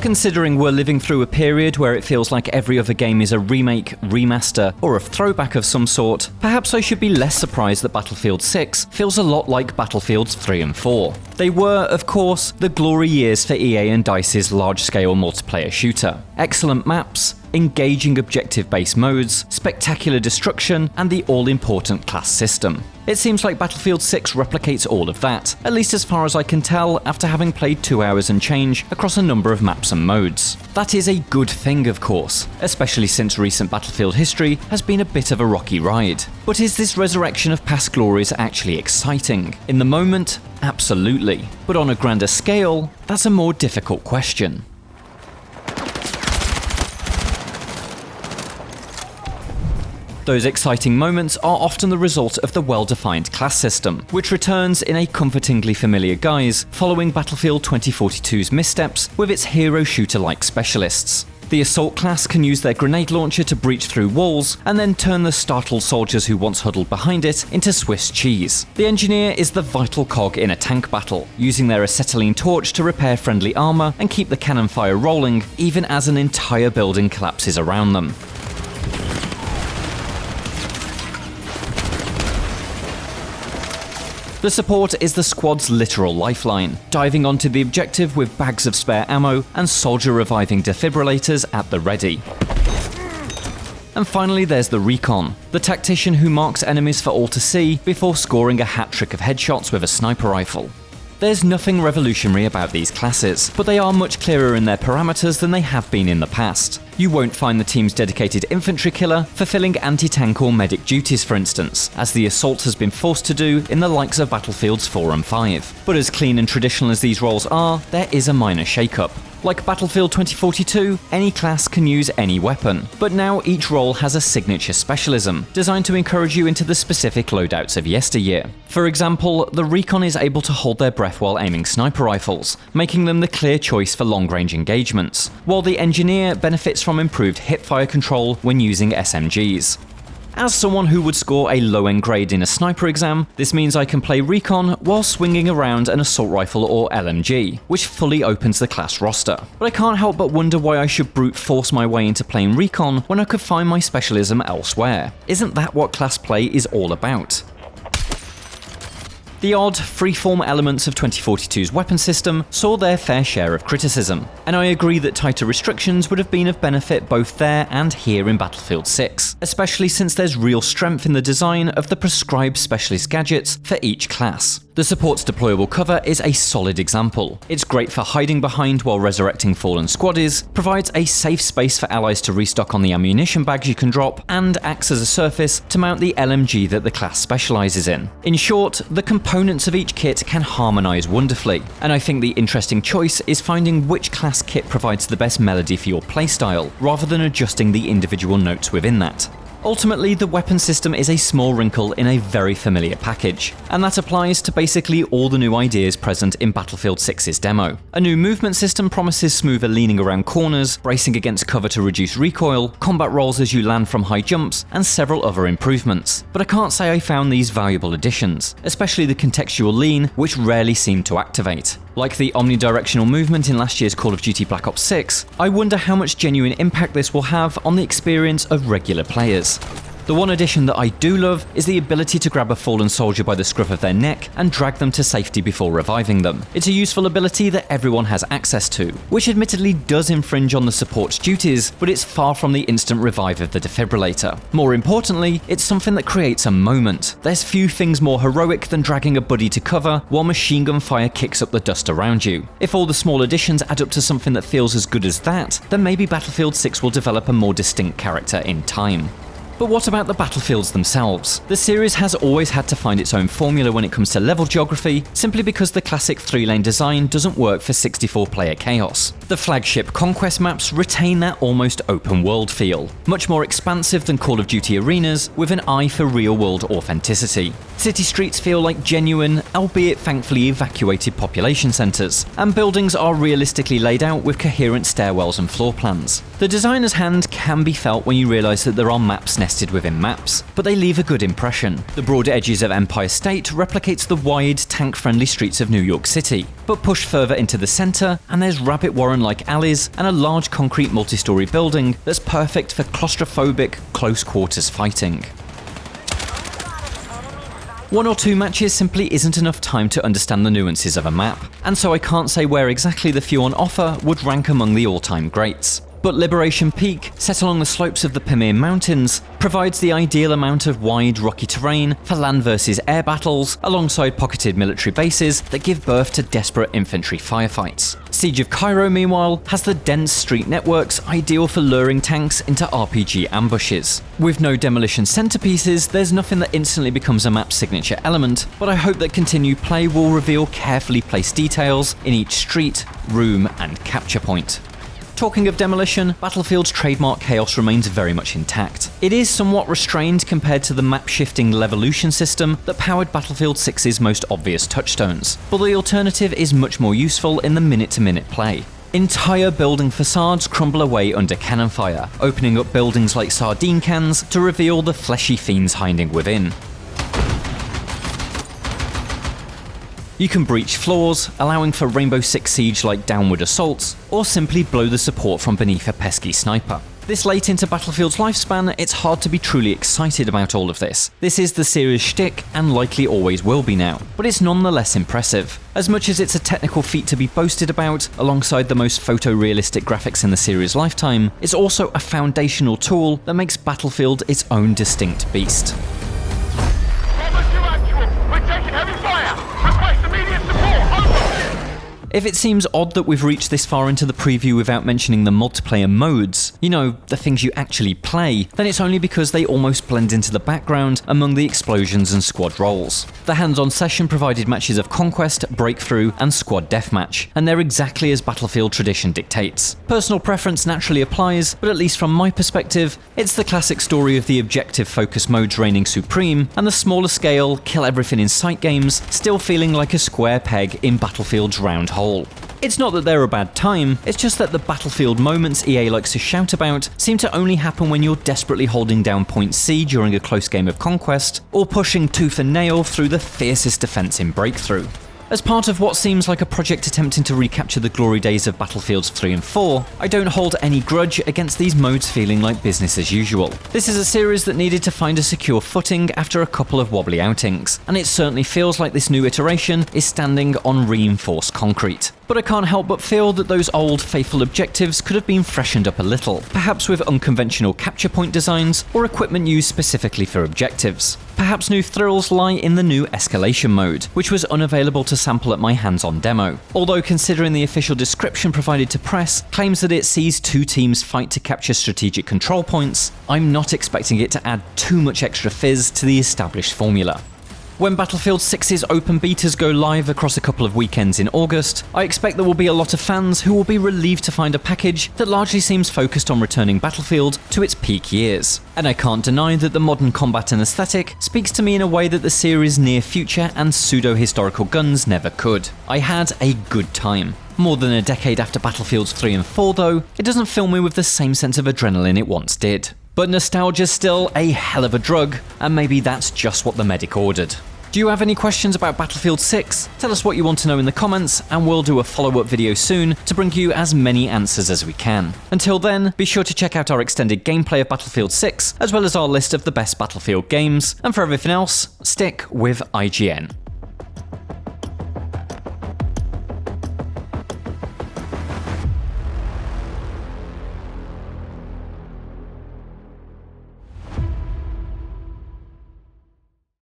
Considering we're living through a period where it feels like every other game is a remake, remaster, or a throwback of some sort, perhaps I should be less surprised that Battlefield 6 feels a lot like Battlefields 3 and 4. They were, of course, the glory years for EA and DICE's large-scale multiplayer shooter. Excellent maps, engaging objective-based modes, spectacular destruction, and the all-important class system. It seems like Battlefield 6 replicates all of that, at least as far as I can tell after having played 2 hours and change across a number of maps and modes. That is a good thing, of course, especially since recent Battlefield history has been a bit of a rocky ride. But is this resurrection of past glories actually exciting? In the moment, absolutely. But on a grander scale, that's a more difficult question. Those exciting moments are often the result of the well-defined class system, which returns in a comfortingly familiar guise following Battlefield 2042's missteps with its hero shooter-like specialists. The Assault class can use their grenade launcher to breach through walls and then turn the startled soldiers who once huddled behind it into Swiss cheese. The Engineer is the vital cog in a tank battle, using their acetylene torch to repair friendly armor and keep the cannon fire rolling even as an entire building collapses around them. The support is the squad's literal lifeline, diving onto the objective with bags of spare ammo and soldier reviving defibrillators at the ready. And finally there's the Recon, the tactician who marks enemies for all to see before scoring a hat-trick of headshots with a sniper rifle. There's nothing revolutionary about these classes, but they are much clearer in their parameters than they have been in the past. You won't find the team's dedicated infantry killer fulfilling anti-tank or medic duties, for instance, as the Assault has been forced to do in the likes of Battlefields 4 and 5. But as clean and traditional as these roles are, there is a minor shake-up. Like Battlefield 2042, any class can use any weapon, but now each role has a signature specialism, designed to encourage you into the specific loadouts of yesteryear. For example, the Recon is able to hold their breath while aiming sniper rifles, making them the clear choice for long-range engagements, while the Engineer benefits from improved hipfire control when using SMGs. As someone who would score a low-end grade in a sniper exam, this means I can play Recon while swinging around an assault rifle or LMG, which fully opens the class roster. But I can't help but wonder why I should brute force my way into playing Recon when I could find my specialism elsewhere. Isn't that what class play is all about? The odd, freeform elements of 2042's weapon system saw their fair share of criticism, and I agree that tighter restrictions would have been of benefit both there and here in Battlefield 6, especially since there's real strength in the design of the prescribed specialist gadgets for each class. The support's deployable cover is a solid example. It's great for hiding behind while resurrecting fallen squaddies, provides a safe space for allies to restock on the ammunition bags you can drop, and acts as a surface to mount the LMG that the class specializes in. In short, the components of each kit can harmonize wonderfully, and I think the interesting choice is finding which class kit provides the best melody for your playstyle, rather than adjusting the individual notes within that. Ultimately, the weapon system is a small wrinkle in a very familiar package, and that applies to basically all the new ideas present in Battlefield 6's demo. A new movement system promises smoother leaning around corners, bracing against cover to reduce recoil, combat rolls as you land from high jumps, and several other improvements. But I can't say I found these valuable additions, especially the contextual lean, which rarely seemed to activate. Like the omnidirectional movement in last year's Call of Duty Black Ops 6, I wonder how much genuine impact this will have on the experience of regular players. The one addition that I do love is the ability to grab a fallen soldier by the scruff of their neck and drag them to safety before reviving them. It's a useful ability that everyone has access to, which admittedly does infringe on the support's duties, but it's far from the instant revive of the defibrillator. More importantly, it's something that creates a moment. There's few things more heroic than dragging a buddy to cover while machine gun fire kicks up the dust around you. If all the small additions add up to something that feels as good as that, then maybe Battlefield 6 will develop a more distinct character in time. But what about the battlefields themselves? The series has always had to find its own formula when it comes to level geography, simply because the classic 3-lane design doesn't work for 64-player chaos. The flagship Conquest maps retain that almost open world feel, much more expansive than Call of Duty arenas, with an eye for real-world authenticity. City streets feel like genuine, albeit thankfully evacuated population centres, and buildings are realistically laid out with coherent stairwells and floor plans. The designer's hand can be felt when you realise that there are maps nested within maps, but they leave a good impression. The broad edges of Empire State replicates the wide, tank-friendly streets of New York City, but push further into the centre, and there's Rabbit Warren cavern-like alleys, and a large concrete multi-story building that's perfect for claustrophobic, close-quarters fighting. One or two matches simply isn't enough time to understand the nuances of a map, and so I can't say where exactly the few on offer would rank among the all-time greats. But Liberation Peak, set along the slopes of the Pamir Mountains, provides the ideal amount of wide, rocky terrain for land versus air battles, alongside pocketed military bases that give birth to desperate infantry firefights. Siege of Cairo, meanwhile, has the dense street networks ideal for luring tanks into RPG ambushes. With no demolition centerpieces, there's nothing that instantly becomes a map's signature element, but I hope that continued play will reveal carefully placed details in each street, room, and capture point. Talking of demolition, Battlefield's trademark chaos remains very much intact. It is somewhat restrained compared to the map-shifting Levolution system that powered Battlefield 6's most obvious touchstones, but the alternative is much more useful in the minute-to-minute play. Entire building facades crumble away under cannon fire, opening up buildings like sardine cans to reveal the fleshy fiends hiding within. You can breach floors, allowing for Rainbow Six Siege-like downward assaults, or simply blow the support from beneath a pesky sniper. This late into Battlefield's lifespan, it's hard to be truly excited about all of this. This is the series' shtick, and likely always will be now, but it's nonetheless impressive. As much as it's a technical feat to be boasted about, alongside the most photorealistic graphics in the series' lifetime, it's also a foundational tool that makes Battlefield its own distinct beast. If it seems odd that we've reached this far into the preview without mentioning the multiplayer modes, you know, the things you actually play, then it's only because they almost blend into the background among the explosions and squad roles. The hands-on session provided matches of Conquest, Breakthrough, and Squad Deathmatch, and they're exactly as Battlefield tradition dictates. Personal preference naturally applies, but at least from my perspective, it's the classic story of the objective focus modes reigning supreme, and the smaller scale, kill everything in sight games still feeling like a square peg in Battlefield's round hole. It's not that they're a bad time, it's just that the Battlefield moments EA likes to shout about seem to only happen when you're desperately holding down point C during a close game of Conquest, or pushing tooth and nail through the fiercest defense in Breakthrough. As part of what seems like a project attempting to recapture the glory days of Battlefields 3 and 4, I don't hold any grudge against these modes feeling like business as usual. This is a series that needed to find a secure footing after a couple of wobbly outings, and it certainly feels like this new iteration is standing on reinforced concrete. But I can't help but feel that those old, faithful objectives could have been freshened up a little, perhaps with unconventional capture point designs or equipment used specifically for objectives. Perhaps new thrills lie in the new escalation mode, which was unavailable to sample at my hands-on demo. Although considering the official description provided to press claims that it sees two teams fight to capture strategic control points, I'm not expecting it to add too much extra fizz to the established formula. When Battlefield 6's open betas go live across a couple of weekends in August, I expect there will be a lot of fans who will be relieved to find a package that largely seems focused on returning Battlefield to its peak years. And I can't deny that the modern combat and aesthetic speaks to me in a way that the series' near future and pseudo-historical guns never could. I had a good time. More than a decade after Battlefields 3 and 4 though, it doesn't fill me with the same sense of adrenaline it once did. But nostalgia's still a hell of a drug, and maybe that's just what the medic ordered. Do you have any questions about Battlefield 6? Tell us what you want to know in the comments, and we'll do a follow-up video soon to bring you as many answers as we can. Until then, be sure to check out our extended gameplay of Battlefield 6, as well as our list of the best Battlefield games, and for everything else, stick with IGN.